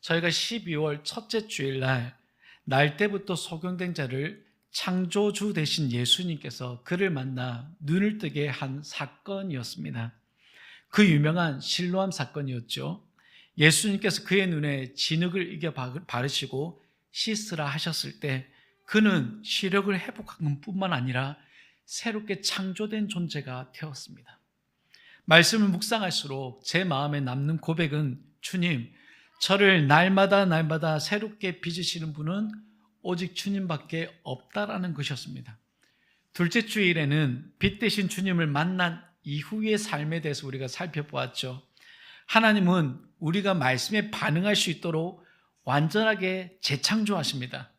저희가 12월 첫째 주일날 날 때부터 소경된 자를 창조주 되신 예수님께서 그를 만나 눈을 뜨게 한 사건이었습니다. 그 유명한 실로암 사건이었죠. 예수님께서 그의 눈에 진흙을 이겨 바르시고 씻으라 하셨을 때 그는 시력을 회복한 것뿐만 아니라 새롭게 창조된 존재가 되었습니다. 말씀을 묵상할수록 제 마음에 남는 고백은 주님, 저를 날마다 새롭게 빚으시는 분은 오직 주님밖에 없다라는 것이었습니다. 둘째 주일에는 빛 대신 주님을 만난 이후의 삶에 대해서 우리가 살펴보았죠. 하나님은 우리가 말씀에 반응할 수 있도록 완전하게 재창조하십니다.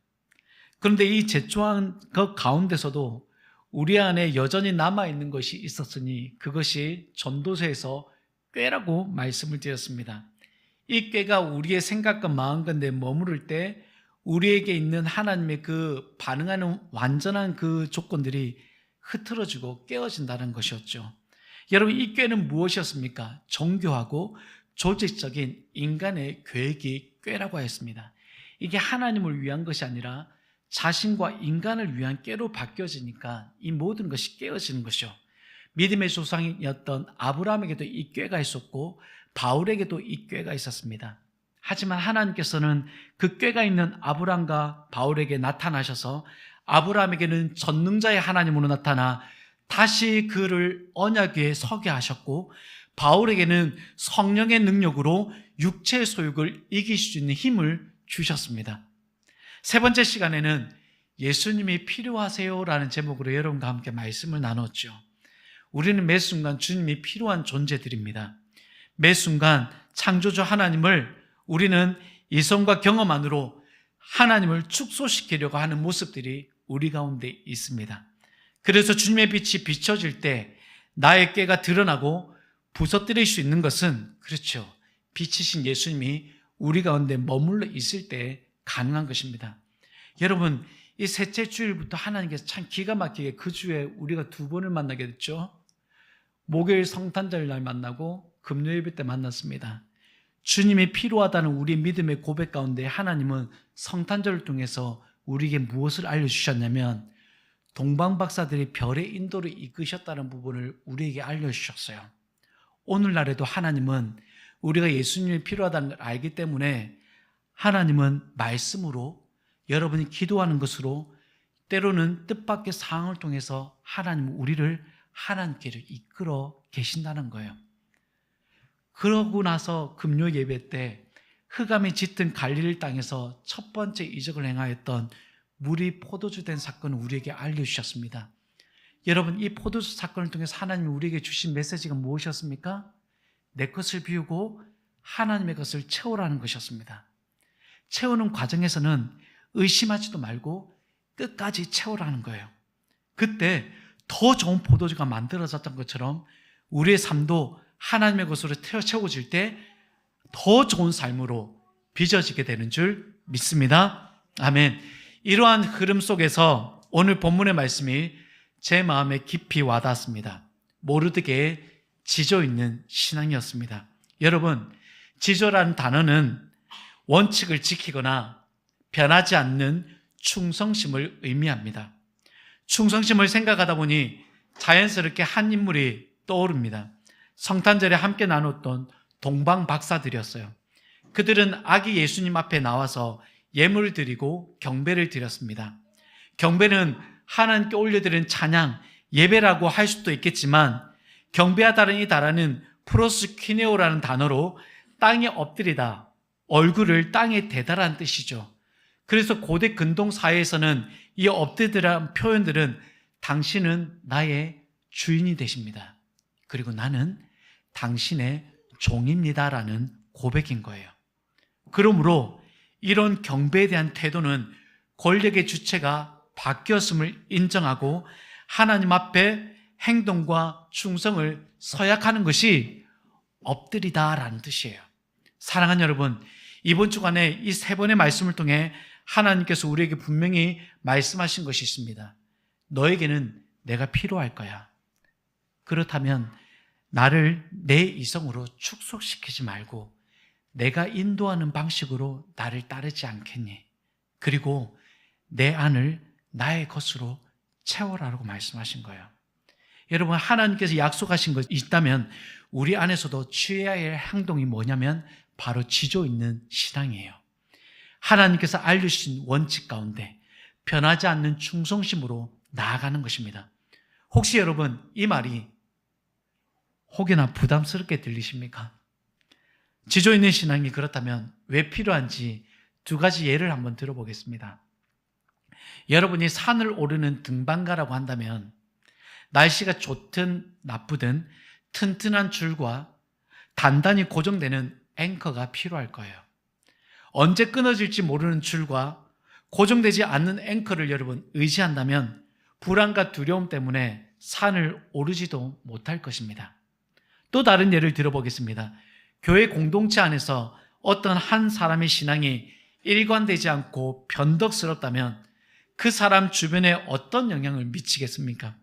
그런데 이 재창조한 것 가운데서도 우리 안에 여전히 남아있는 것이 있었으니 그것이 전도서에서 꾀라고 말씀을 드렸습니다. 이 꾀가 우리의 생각과 마음 가운데 머무를 때 우리에게 있는 하나님의 그 반응하는 완전한 그 조건들이 흐트러지고 깨어진다는 것이었죠. 여러분, 이 꾀는 무엇이었습니까? 정교하고 조직적인 인간의 계획이 꾀라고 했습니다. 이게 하나님을 위한 것이 아니라 자신과 인간을 위한 꾀로 바뀌어지니까 이 모든 것이 깨어지는 것이죠. 믿음의 조상이었던 아브라함에게도 이 꾀가 있었고 바울에게도 이 꾀가 있었습니다. 하지만 하나님께서는 그 꾀가 있는 아브라함과 바울에게 나타나셔서 아브라함에게는 전능자의 하나님으로 나타나 다시 그를 언약 위에 서게 하셨고 바울에게는 성령의 능력으로 육체의 소욕을 이길 수 있는 힘을 주셨습니다. 세 번째 시간에는 예수님이 필요하세요라는 제목으로 여러분과 함께 말씀을 나눴죠. 우리는 매 순간 주님이 필요한 존재들입니다. 매 순간 창조주 하나님을 우리는 이성과 경험 안으로 하나님을 축소시키려고 하는 모습들이 우리 가운데 있습니다. 그래서 주님의 빛이 비춰질 때 나의 꾀가 드러나고 부서뜨릴 수 있는 것은 그렇죠. 빛이신 예수님이 우리 가운데 머물러 있을 때 가능한 것입니다. 여러분, 이 셋째 주일부터 하나님께서 참 기가 막히게 그 주에 우리가 두 번을 만나게 됐죠. 목요일 성탄절 날 만나고 금요일 때 만났습니다. 주님이 필요하다는 우리 믿음의 고백 가운데 하나님은 성탄절을 통해서 우리에게 무엇을 알려주셨냐면 동방박사들이 별의 인도를 이끄셨다는 부분을 우리에게 알려주셨어요. 오늘날에도 하나님은 우리가 예수님이 필요하다는 걸 알기 때문에 하나님은 말씀으로 여러분이 기도하는 것으로 때로는 뜻밖의 상황을 통해서 하나님은 우리를 하나님께로 이끌어 계신다는 거예요. 그러고 나서 금요 예배 때 흑암이 짙은 갈릴리 땅에서 첫 번째 이적을 행하였던 물이 포도주 된 사건을 우리에게 알려주셨습니다. 여러분, 이 포도주 사건을 통해서 하나님이 우리에게 주신 메시지가 무엇이었습니까? 내 것을 비우고 하나님의 것을 채우라는 것이었습니다. 채우는 과정에서는 의심하지도 말고 끝까지 채우라는 거예요. 그때 더 좋은 포도주가 만들어졌던 것처럼 우리의 삶도 하나님의 것으로 채워질 때 더 좋은 삶으로 빚어지게 되는 줄 믿습니다. 아멘. 이러한 흐름 속에서 오늘 본문의 말씀이 제 마음에 깊이 와닿았습니다. 모르드게의 지조 있는 신앙이었습니다. 여러분, 지조라는 단어는 원칙을 지키거나 변하지 않는 충성심을 의미합니다. 충성심을 생각하다 보니 자연스럽게 한 인물이 떠오릅니다. 성탄절에 함께 나눴던 동방 박사들이었어요. 그들은 아기 예수님 앞에 나와서 예물을 드리고 경배를 드렸습니다. 경배는 하나님께 올려드리는 찬양, 예배라고 할 수도 있겠지만 경배하다는 이 단어는 프로스퀴네오라는 단어로 땅에 엎드리다, 얼굴을 땅에 대다라는 뜻이죠. 그래서 고대 근동 사회에서는 이 엎드리다라는 표현들은 당신은 나의 주인이 되십니다. 그리고 나는 당신의 종입니다라는 고백인 거예요. 그러므로 이런 경배에 대한 태도는 권력의 주체가 바뀌었음을 인정하고 하나님 앞에 행동과 충성을 서약하는 것이 엎드리다라는 뜻이에요. 사랑하는 여러분, 이번 주간에 이 세 번의 말씀을 통해 하나님께서 우리에게 분명히 말씀하신 것이 있습니다. 너에게는 내가 필요할 거야. 그렇다면 나를 내 이성으로 축소시키지 말고 내가 인도하는 방식으로 나를 따르지 않겠니? 그리고 내 안을 나의 것으로 채워라라고 말씀하신 거예요. 여러분, 하나님께서 약속하신 것이 있다면 우리 안에서도 취해야 할 행동이 뭐냐면 바로 지조 있는 신앙이에요. 하나님께서 알려주신 원칙 가운데 변하지 않는 충성심으로 나아가는 것입니다. 혹시 여러분 이 말이 혹여나 부담스럽게 들리십니까? 지조 있는 신앙이 그렇다면 왜 필요한지 두 가지 예를 한번 들어보겠습니다. 여러분이 산을 오르는 등반가라고 한다면 날씨가 좋든 나쁘든 튼튼한 줄과 단단히 고정되는 앵커가 필요할 거예요. 언제 끊어질지 모르는 줄과 고정되지 않는 앵커를 여러분 의지한다면 불안과 두려움 때문에 산을 오르지도 못할 것입니다. 또 다른 예를 들어보겠습니다. 교회 공동체 안에서 어떤 한 사람의 신앙이 일관되지 않고 변덕스럽다면 그 사람 주변에 어떤 영향을 미치겠습니까?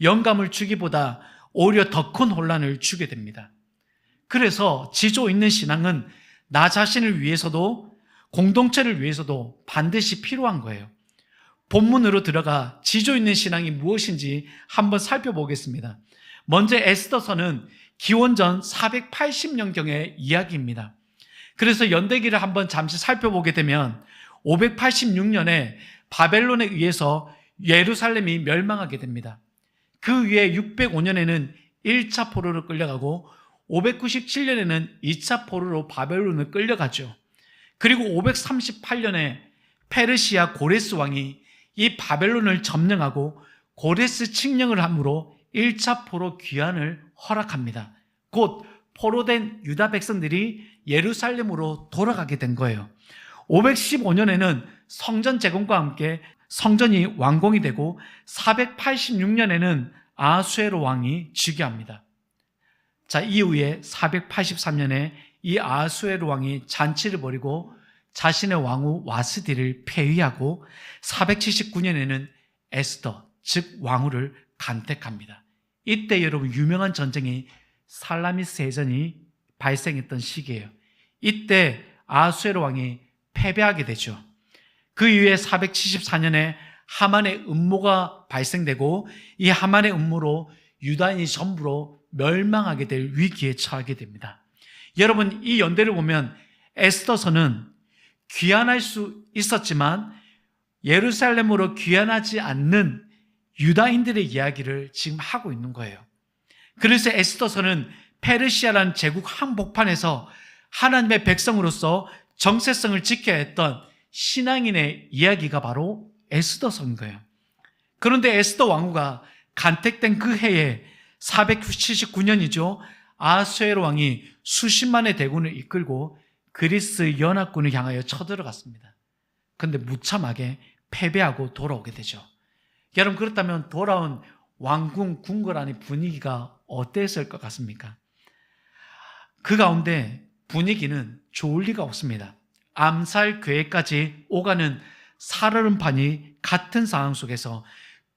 영감을 주기보다 오히려 더 큰 혼란을 주게 됩니다. 그래서 지조 있는 신앙은 나 자신을 위해서도 공동체를 위해서도 반드시 필요한 거예요. 본문으로 들어가 지조 있는 신앙이 무엇인지 한번 살펴보겠습니다. 먼저 에스더서는 기원전 480년경의 이야기입니다. 그래서 연대기를 한번 잠시 살펴보게 되면 586년에 바벨론에 의해서 예루살렘이 멸망하게 됩니다. 그 위에 605년에는 1차 포로로 끌려가고 597년에는 2차 포로로 바벨론을 끌려가죠. 그리고 538년에 페르시아 고레스 왕이 이 바벨론을 점령하고 고레스 칙령을 함으로 1차 포로 귀환을 허락합니다. 곧 포로된 유다 백성들이 예루살렘으로 돌아가게 된 거예요. 515년에는 성전 재건과 함께 성전이 완공이 되고 486년에는 아하수에로 왕이 즉위합니다. 자, 이후에 483년에 이 아하수에로 왕이 잔치를 벌이고 자신의 왕후 와스디를 폐위하고 479년에는 에스더, 즉 왕후를 간택합니다. 이때 여러분 유명한 전쟁이 살라미스 해전이 발생했던 시기예요. 이때 아하수에로 왕이 패배하게 되죠. 그 이후에 474년에 하만의 음모가 발생되고 이 하만의 음모로 유다인이 전부로 멸망하게 될 위기에 처하게 됩니다. 여러분, 이 연대를 보면 에스더서는 귀환할 수 있었지만 예루살렘으로 귀환하지 않는 유다인들의 이야기를 지금 하고 있는 거예요. 그래서 에스더서는 페르시아라는 제국 한복판에서 하나님의 백성으로서 정체성을 지켜야 했던 신앙인의 이야기가 바로 에스더서인 거예요. 그런데 에스더 왕후가 간택된 그 해에 479년이죠. 아하수에로 왕이 수십만의 대군을 이끌고 그리스 연합군을 향하여 쳐들어갔습니다. 그런데 무참하게 패배하고 돌아오게 되죠. 여러분, 그렇다면 돌아온 왕궁 궁궐 안의 분위기가 어땠을 것 같습니까? 그 가운데 분위기는 좋을 리가 없습니다. 암살 계획까지 오가는 살얼음판이 같은 상황 속에서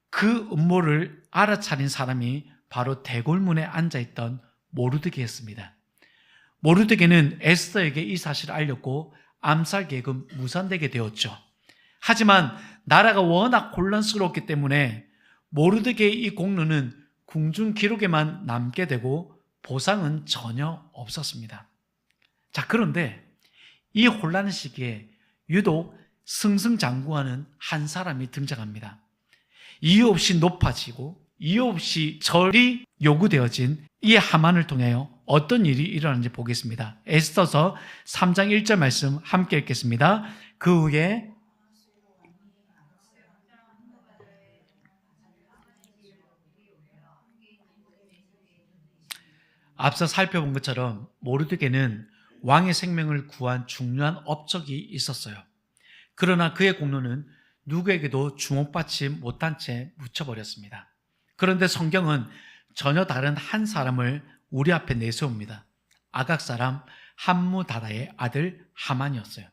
그 음모를 알아차린 사람이 바로 대궐문에 앉아있던 모르드게였습니다. 모르드게는 에스더에게 이 사실을 알렸고 암살 계획은 무산되게 되었죠. 하지만 나라가 워낙 혼란스러웠기 때문에 모르드게의 이 공로는 궁중 기록에만 남게 되고 보상은 전혀 없었습니다. 자, 그런데 이 혼란 시기에 유독 승승장구하는 한 사람이 등장합니다. 이유 없이 높아지고 이유 없이 절이 요구되어진 이 하만을 통하여 어떤 일이 일어나는지 보겠습니다. 에스더서 3장 1절 말씀 함께 읽겠습니다. 그 후에 앞서 살펴본 것처럼 모르드게는 왕의 생명을 구한 중요한 업적이 있었어요. 그러나 그의 공로는 누구에게도 주목받지 못한 채 묻혀버렸습니다. 그런데 성경은 전혀 다른 한 사람을 우리 앞에 내세웁니다. 아각 사람 함무다다의 아들 하만이었어요.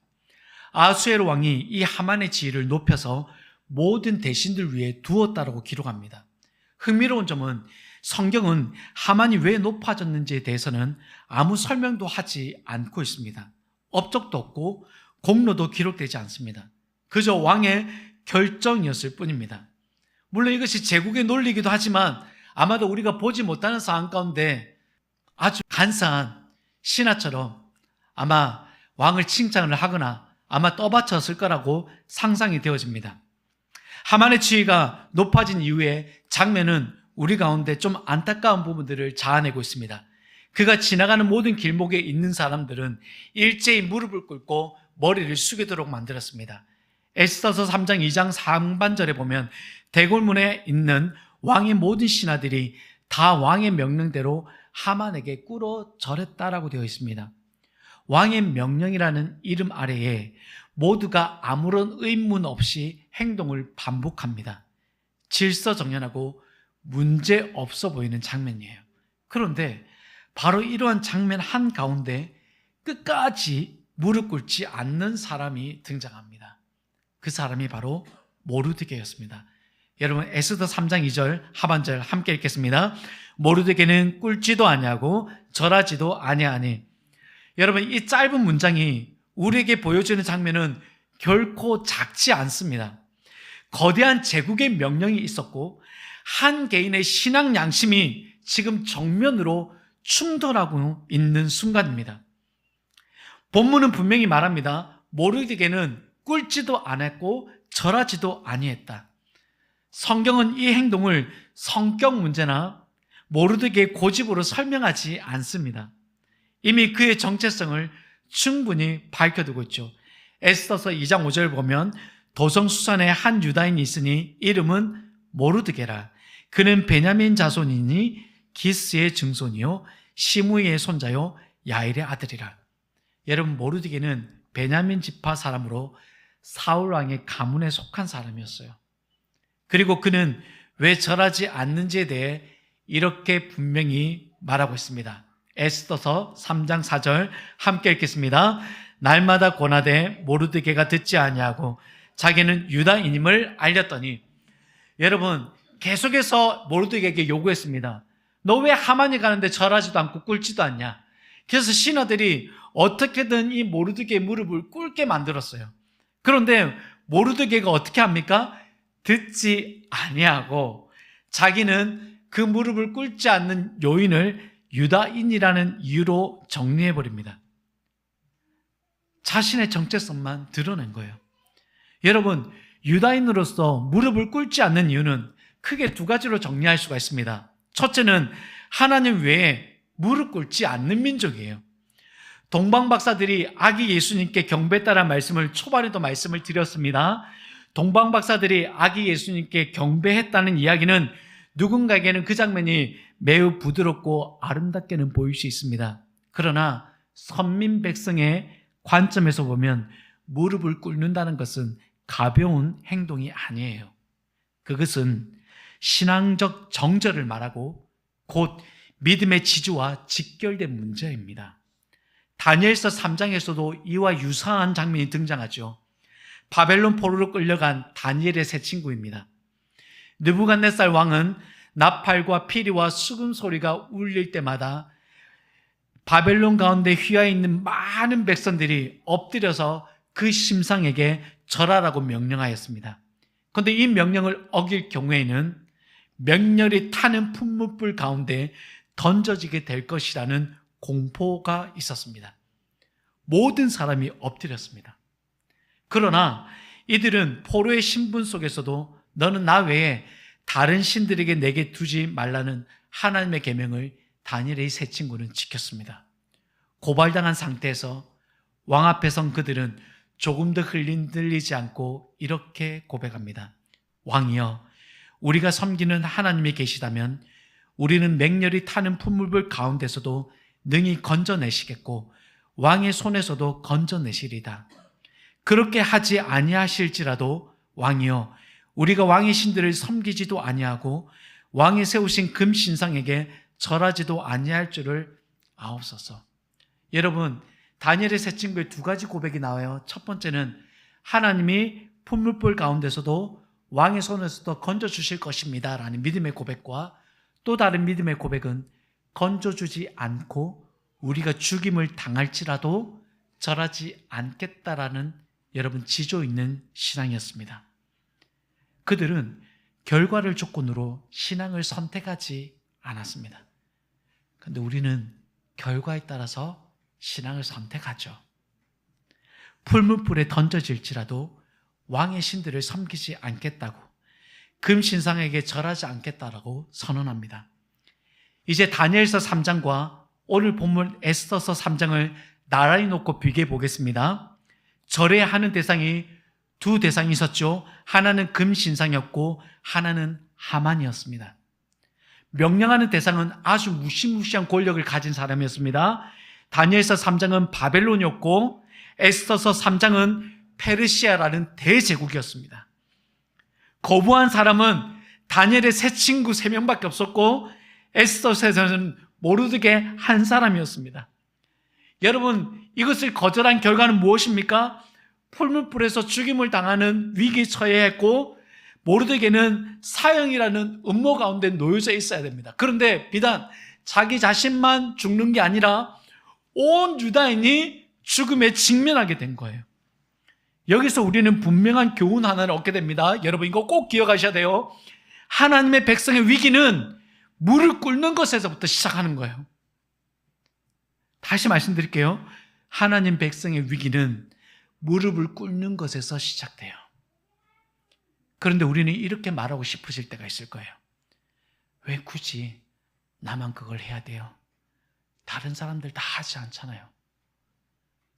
아하수에로 왕이 이 하만의 지위를 높여서 모든 대신들 위에 두었다라고 기록합니다. 흥미로운 점은 성경은 하만이 왜 높아졌는지에 대해서는 아무 설명도 하지 않고 있습니다. 업적도 없고 공로도 기록되지 않습니다. 그저 왕의 결정이었을 뿐입니다. 물론 이것이 제국의 논리이기도 하지만 아마도 우리가 보지 못하는 상황 가운데 아주 간사한 신하처럼 아마 왕을 칭찬을 하거나 아마 떠받쳤을 거라고 상상이 되어집니다. 하만의 지위가 높아진 이후에 장면은 우리 가운데 좀 안타까운 부분들을 자아내고 있습니다. 그가 지나가는 모든 길목에 있는 사람들은 일제히 무릎을 꿇고 머리를 숙이도록 만들었습니다. 에스더서 3장 2장 상반절에 보면 대궐문에 있는 왕의 모든 신하들이 다 왕의 명령대로 하만에게 꿇어 절했다라고 되어 있습니다. 왕의 명령이라는 이름 아래에 모두가 아무런 의문 없이 행동을 반복합니다. 질서정연하고 문제 없어 보이는 장면이에요. 그런데 바로 이러한 장면 한가운데 끝까지 무릎 꿇지 않는 사람이 등장합니다. 그 사람이 바로 모르드게였습니다. 여러분 에스더 3장 2절 하반절 함께 읽겠습니다. 모르드게는 꿇지도 아니하고 절하지도 아니하니. 여러분 이 짧은 문장이 우리에게 보여주는 장면은 결코 작지 않습니다. 거대한 제국의 명령이 있었고 한 개인의 신앙 양심이 지금 정면으로 충돌하고 있는 순간입니다. 본문은 분명히 말합니다. 모르드게는 꿇지도 않았고 절하지도 아니했다. 성경은 이 행동을 성격 문제나 모르드게의 고집으로 설명하지 않습니다. 이미 그의 정체성을 충분히 밝혀두고 있죠. 에스더서 2장 5절 보면 도성수산에 한 유다인이 있으니 이름은 모르드게라. 그는 베냐민 자손이니 기스의 증손이요 시므이의 손자요 야일의 아들이라. 여러분 모르드게는 베냐민 지파 사람으로 사울 왕의 가문에 속한 사람이었어요. 그리고 그는 왜 절하지 않는지에 대해 이렇게 분명히 말하고 있습니다. 에스더서 3장 4절 함께 읽겠습니다. 날마다 고나되 모르드게가 듣지 아니하고 자기는 유다인임을 알렸더니. 여러분 계속해서 모르드게에게 요구했습니다. 너 왜 하만이 가는데 절하지도 않고 꿇지도 않냐? 그래서 신하들이 어떻게든 이 모르드게의 무릎을 꿇게 만들었어요. 그런데 모르드게가 어떻게 합니까? 듣지 아니하고 자기는 그 무릎을 꿇지 않는 요인을 유다인이라는 이유로 정리해버립니다. 자신의 정체성만 드러낸 거예요. 여러분 유다인으로서 무릎을 꿇지 않는 이유는 크게 두 가지로 정리할 수가 있습니다. 첫째는 하나님 외에 무릎 꿇지 않는 민족이에요. 동방박사들이 아기 예수님께 경배했다는 말씀을 초반에도 말씀을 드렸습니다. 동방박사들이 아기 예수님께 경배했다는 이야기는 누군가에게는 그 장면이 매우 부드럽고 아름답게는 보일 수 있습니다. 그러나 선민 백성의 관점에서 보면 무릎을 꿇는다는 것은 가벼운 행동이 아니에요. 그것은 신앙적 정절을 말하고 곧 믿음의 지주와 직결된 문제입니다. 다니엘서 3장에서도 이와 유사한 장면이 등장하죠. 바벨론 포로로 끌려간 다니엘의 세 친구입니다. 느부갓네살 왕은 나팔과 피리와 수금 소리가 울릴 때마다 바벨론 가운데 휘하에 있는 많은 백성들이 엎드려서 그 심상에게 절하라고 명령하였습니다. 그런데 이 명령을 어길 경우에는 맹렬히 타는噴물불 가운데 던져지게 될 것이라는 공포가 있었습니다. 모든 사람이 엎드렸습니다. 그러나 이들은 포로의 신분 속에서도 너는 나 외에 다른 신들에게 내게 두지 말라는 하나님의 계명을 다니엘의 세 친구는 지켰습니다. 고발당한 상태에서 왕 앞에 선 그들은 조금도 흔들리지 않고 이렇게 고백합니다. 왕이여, 우리가 섬기는 하나님이 계시다면 우리는 맹렬히 타는噴물불 가운데서도 능히 건져내시겠고 왕의 손에서도 건져내시리다. 그렇게 하지 아니하실지라도 왕이여, 우리가 왕의 신들을 섬기지도 아니하고 왕이 세우신 금신상에게 절하지도 아니할 줄을 아옵소서. 여러분, 다니엘의 세 친구의 두 가지 고백이 나와요. 첫 번째는 하나님이噴물불 가운데서도 왕의 손에서도 건져주실 것입니다 라는 믿음의 고백과, 또 다른 믿음의 고백은 건져주지 않고 우리가 죽임을 당할지라도 절하지 않겠다라는 여러분 지조 있는 신앙이었습니다. 그들은 결과를 조건으로 신앙을 선택하지 않았습니다. 그런데 우리는 결과에 따라서 신앙을 선택하죠. 풀무불에 던져질지라도 왕의 신들을 섬기지 않겠다고, 금신상에게 절하지 않겠다라고 선언합니다. 이제 다니엘서 3장과 오늘 본문 에스더서 3장을 나란히 놓고 비교해 보겠습니다. 절해야 하는 대상이 두 대상이 있었죠. 하나는 금신상이었고 하나는 하만이었습니다. 명령하는 대상은 아주 무시무시한 권력을 가진 사람이었습니다. 다니엘서 3장은 바벨론이었고 에스더서 3장은 페르시아라는 대제국이었습니다. 거부한 사람은 다니엘의 세 친구 3명밖에 없었고 에스더서에서는 모르드게 한 사람이었습니다. 여러분, 이것을 거절한 결과는 무엇입니까? 풀무불에서 죽임을 당하는 위기에 처해야 했고 모르드게는 사형이라는 음모 가운데 놓여져 있어야 됩니다. 그런데 비단 자기 자신만 죽는 게 아니라 온 유다인이 죽음에 직면하게 된 거예요. 여기서 우리는 분명한 교훈 하나를 얻게 됩니다. 여러분 이거 꼭 기억하셔야 돼요. 하나님의 백성의 위기는 물을 끓는 것에서부터 시작하는 거예요. 다시 말씀드릴게요. 하나님 백성의 위기는 무릎을 꿇는 것에서 시작돼요. 그런데 우리는 이렇게 말하고 싶으실 때가 있을 거예요. 왜 굳이 나만 그걸 해야 돼요? 다른 사람들 다 하지 않잖아요.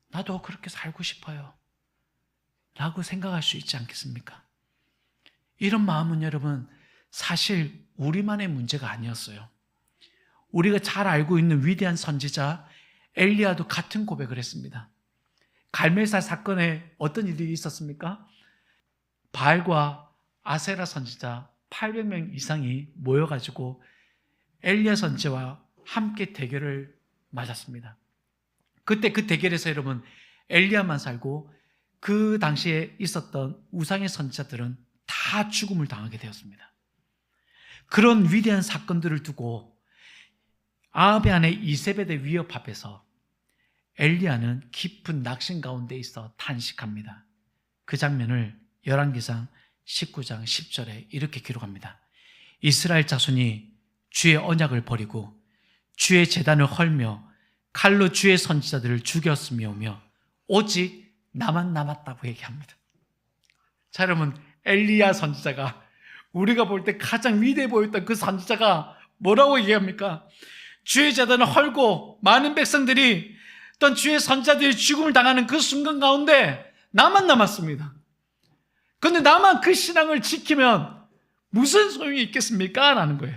나도 그렇게 살고 싶어요 라고 생각할 수 있지 않겠습니까? 이런 마음은 여러분 사실 우리만의 문제가 아니었어요. 우리가 잘 알고 있는 위대한 선지자 엘리야도 같은 고백을 했습니다. 갈멜살 사건에 어떤 일이 있었습니까? 바알과 아세라 선지자 800명 이상이 모여가지고 엘리야 선지자와 함께 대결을 맞았습니다. 그때 그 대결에서 여러분 엘리야만 살고 그 당시에 있었던 우상의 선지자들은 다 죽음을 당하게 되었습니다. 그런 위대한 사건들을 두고 아합의 아내 이세벨의 위협 앞에서 엘리야는 깊은 낙심 가운데 있어 탄식합니다. 그 장면을 열왕기상 19장 10절에 이렇게 기록합니다. 이스라엘 자손이 주의 언약을 버리고 주의 제단을 헐며 칼로 주의 선지자들을 죽였으며며 오직 나만 남았다고 얘기합니다. 자, 여러분 엘리야 선지자가 우리가 볼 때 가장 위대해 보였던 그 선지자가 뭐라고 얘기합니까? 주의 제단을 헐고 많은 백성들이 어떤 주의 선지자들이 죽음을 당하는 그 순간 가운데 나만 남았습니다. 그런데 나만 그 신앙을 지키면 무슨 소용이 있겠습니까? 라는 거예요.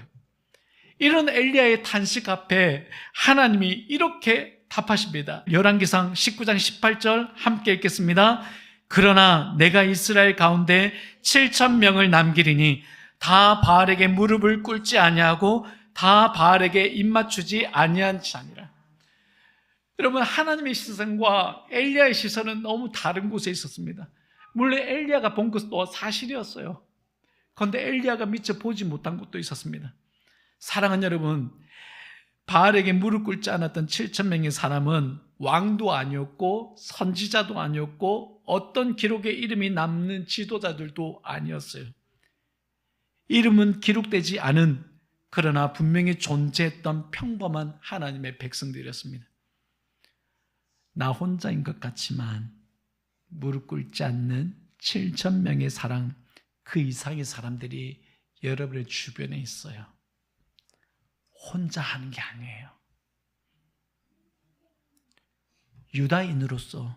이런 엘리야의 탄식 앞에 하나님이 이렇게 답하십니다. 열왕기상 19장 18절 함께 읽겠습니다. 그러나 내가 이스라엘 가운데 7,000명을 남기리니 다 바알에게 무릎을 꿇지 아니하고 다 바알에게 입맞추지 아니한 자니라. 여러분 하나님의 시선과 엘리야의 시선은 너무 다른 곳에 있었습니다. 물론 엘리야가 본 것도 사실이었어요. 그런데 엘리야가 미처 보지 못한 것도 있었습니다. 사랑하는 여러분, 바알에게 무릎 꿇지 않았던 7,000명의 사람은 왕도 아니었고 선지자도 아니었고 어떤 기록에 이름이 남는 지도자들도 아니었어요. 이름은 기록되지 않은 그러나 분명히 존재했던 평범한 하나님의 백성들이었습니다. 나 혼자인 것 같지만 무릎 꿇지 않는 7,000명의 사람, 그 이상의 사람들이 여러분의 주변에 있어요. 혼자 하는 게 아니에요. 유다인으로서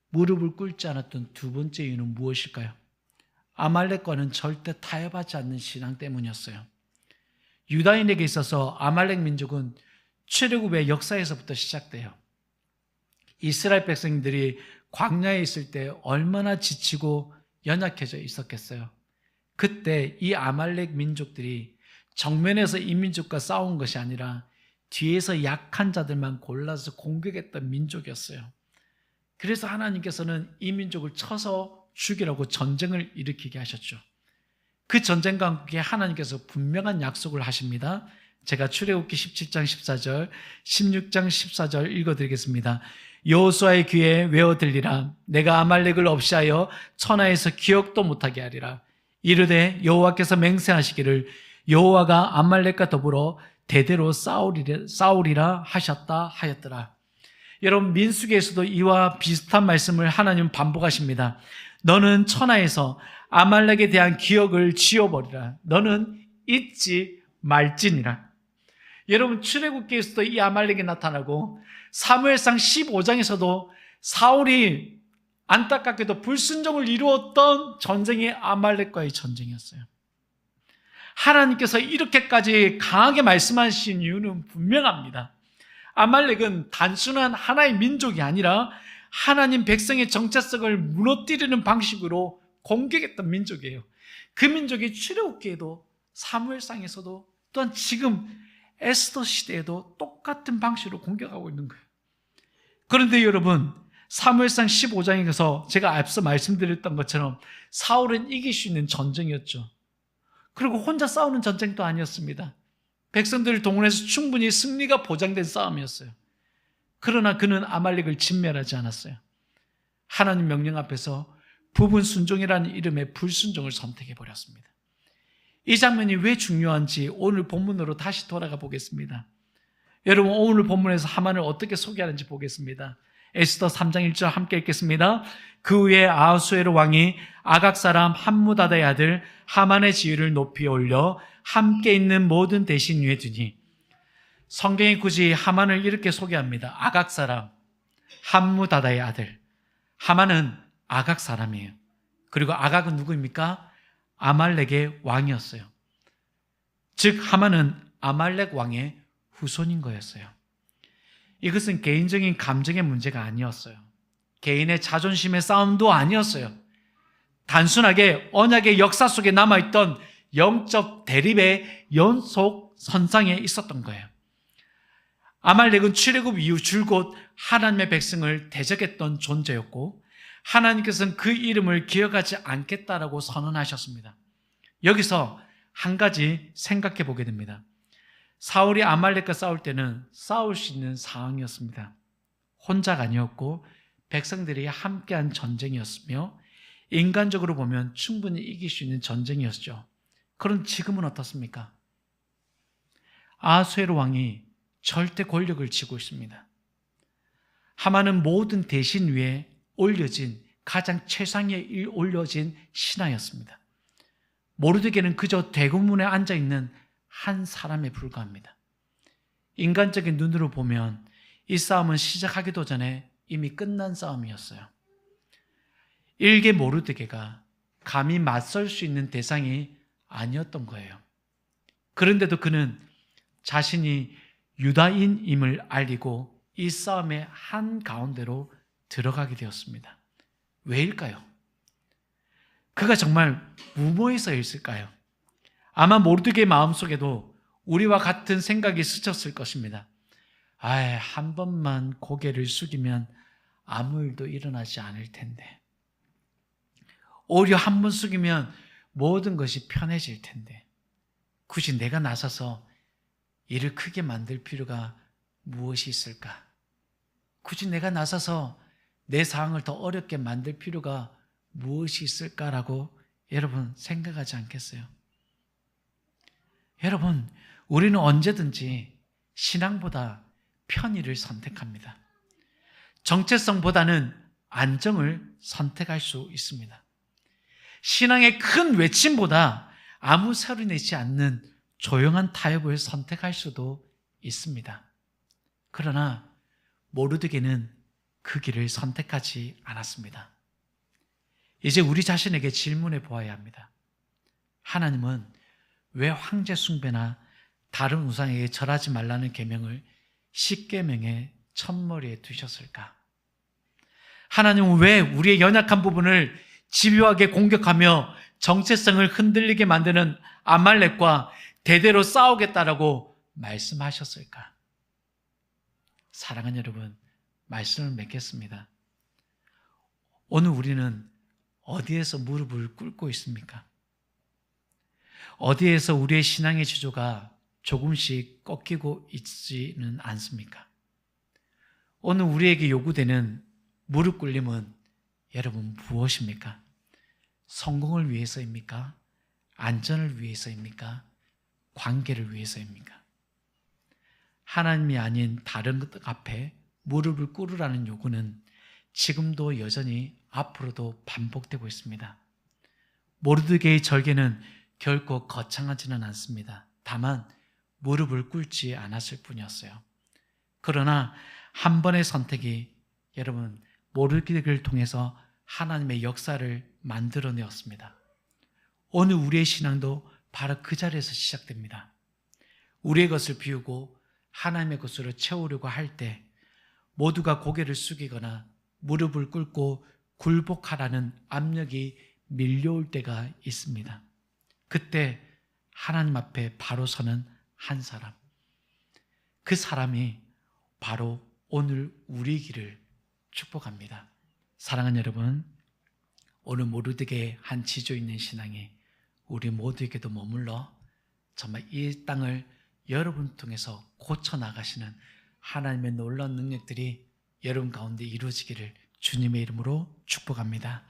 무릎을 꿇지 않았던 두 번째 이유는 무엇일까요? 아말렉과는 절대 타협하지 않는 신앙 때문이었어요. 유다인에게 있어서 아말렉 민족은 출애굽의 역사에서부터 시작돼요. 이스라엘 백성들이 광야에 있을 때 얼마나 지치고 연약해져 있었겠어요. 그때 이 아말렉 민족들이 정면에서 이 민족과 싸운 것이 아니라 뒤에서 약한 자들만 골라서 공격했던 민족이었어요. 그래서 하나님께서는 이 민족을 쳐서 죽이라고 전쟁을 일으키게 하셨죠. 그 전쟁과 함께 하나님께서 분명한 약속을 하십니다. 제가 출애굽기 17장 14절, 16장 14절 읽어드리겠습니다. 여호수아의 귀에 외어 들리라. 내가 아말렉을 없이하여 천하에서 기억도 못하게 하리라. 이르되 여호와께서 맹세하시기를 여호와가 아말렉과 더불어 대대로 싸우리라 하셨다 하였더라. 여러분, 민수기에서도 이와 비슷한 말씀을 하나님은 반복하십니다. 너는 천하에서 아말렉에 대한 기억을 지워버리라. 너는 잊지 말지니라. 여러분, 출애굽기에서도 이 아말렉이 나타나고 사무엘상 15장에서도 사울이 안타깝게도 불순종을 이루었던 전쟁이 아말렉과의 전쟁이었어요. 하나님께서 이렇게까지 강하게 말씀하신 이유는 분명합니다. 아말렉은 단순한 하나의 민족이 아니라 하나님 백성의 정체성을 무너뜨리는 방식으로 공격했던 민족이에요. 그 민족이 출애굽기에도 사무엘상에서도 또한 지금 에스더 시대에도 똑같은 방식으로 공격하고 있는 거예요. 그런데 여러분, 사무엘상 15장에서 제가 앞서 말씀드렸던 것처럼 사울은 이길 수 있는 전쟁이었죠. 그리고 혼자 싸우는 전쟁도 아니었습니다. 백성들을 동원해서 충분히 승리가 보장된 싸움이었어요. 그러나 그는 아말렉을 진멸하지 않았어요. 하나님 명령 앞에서 부분 순종이라는 이름의 불순종을 선택해버렸습니다. 이 장면이 왜 중요한지 오늘 본문으로 다시 돌아가 보겠습니다. 여러분, 오늘 본문에서 하만을 어떻게 소개하는지 보겠습니다. 에스더 3장 1절 함께 읽겠습니다. 그 후에 아하수에로 왕이 아각 사람 함무다다의 아들 하만의 지위를 높이 올려 함께 있는 모든 대신 위에 두니, 성경이 굳이 하만을 이렇게 소개합니다. 아각 사람 함무다다의 아들. 하만은 아각 사람이에요. 그리고 아각은 누구입니까? 아말렉의 왕이었어요. 즉 하만은 아말렉 왕의 후손인 거였어요. 이것은 개인적인 감정의 문제가 아니었어요. 개인의 자존심의 싸움도 아니었어요. 단순하게 언약의 역사 속에 남아있던 영적 대립의 연속 선상에 있었던 거예요. 아말렉은 출애굽 이후 줄곧 하나님의 백성을 대적했던 존재였고 하나님께서는 그 이름을 기억하지 않겠다라고 선언하셨습니다. 여기서 한 가지 생각해 보게 됩니다. 사울이 아말렉과 싸울 때는 싸울 수 있는 상황이었습니다. 혼자가 아니었고 백성들이 함께한 전쟁이었으며 인간적으로 보면 충분히 이길 수 있는 전쟁이었죠. 그럼 지금은 어떻습니까? 아하수에로 왕이 절대 권력을 쥐고 있습니다. 하만은 모든 대신 위에 올려진 가장 최상위에 올려진 신하였습니다. 모르드게는 그저 대궐문에 앉아있는 한 사람에 불과합니다. 인간적인 눈으로 보면 이 싸움은 시작하기도 전에 이미 끝난 싸움이었어요. 일개 모르드게가 감히 맞설 수 있는 대상이 아니었던 거예요. 그런데도 그는 자신이 유다인임을 알리고 이 싸움의 한가운데로 들어가게 되었습니다. 왜일까요? 그가 정말 무모해서였을까요? 아마 모르드게의 마음속에도 우리와 같은 생각이 스쳤을 것입니다. 한 번만 고개를 숙이면 아무 일도 일어나지 않을 텐데, 오히려 한 번 숙이면 모든 것이 편해질 텐데, 굳이 내가 나서서 일을 크게 만들 필요가 무엇이 있을까? 굳이 내가 나서서 내 상황을 더 어렵게 만들 필요가 무엇이 있을까라고 여러분 생각하지 않겠어요? 여러분, 우리는 언제든지 신앙보다 편의를 선택합니다. 정체성보다는 안정을 선택할 수 있습니다. 신앙의 큰 외침보다 아무 소리 내지 않는 조용한 타협을 선택할 수도 있습니다. 그러나 모르드게는 그 길을 선택하지 않았습니다. 이제 우리 자신에게 질문해 보아야 합니다. 하나님은 왜 황제 숭배나 다른 우상에게 절하지 말라는 계명을 10계명의 첫머리에 두셨을까? 하나님은 왜 우리의 연약한 부분을 집요하게 공격하며 정체성을 흔들리게 만드는 아말렉과 대대로 싸우겠다라고 말씀하셨을까? 사랑하는 여러분, 말씀을 맺겠습니다. 오늘 우리는 어디에서 무릎을 꿇고 있습니까? 어디에서 우리의 신앙의 지조가 조금씩 꺾이고 있지는 않습니까? 오늘 우리에게 요구되는 무릎 꿇림은 여러분 무엇입니까? 성공을 위해서입니까? 안전을 위해서입니까? 관계를 위해서입니까? 하나님이 아닌 다른 것 앞에 무릎을 꿇으라는 요구는 지금도 여전히 앞으로도 반복되고 있습니다. 모르드게의 절개는 결코 거창하지는 않습니다. 다만 무릎을 꿇지 않았을 뿐이었어요. 그러나 한 번의 선택이 여러분 모르드게를 통해서 하나님의 역사를 만들어내었습니다. 오늘 우리의 신앙도 바로 그 자리에서 시작됩니다. 우리의 것을 비우고 하나님의 것으로 채우려고 할 때 모두가 고개를 숙이거나 무릎을 꿇고 굴복하라는 압력이 밀려올 때가 있습니다. 그때 하나님 앞에 바로 서는 한 사람, 그 사람이 바로 오늘 우리이기를 축복합니다. 사랑하는 여러분, 오늘 모르드게의 한 지조 있는 신앙이 우리 모두에게도 머물러 정말 이 땅을 여러분 통해서 고쳐나가시는 하나님의 놀라운 능력들이 여러분 가운데 이루어지기를 주님의 이름으로 축복합니다.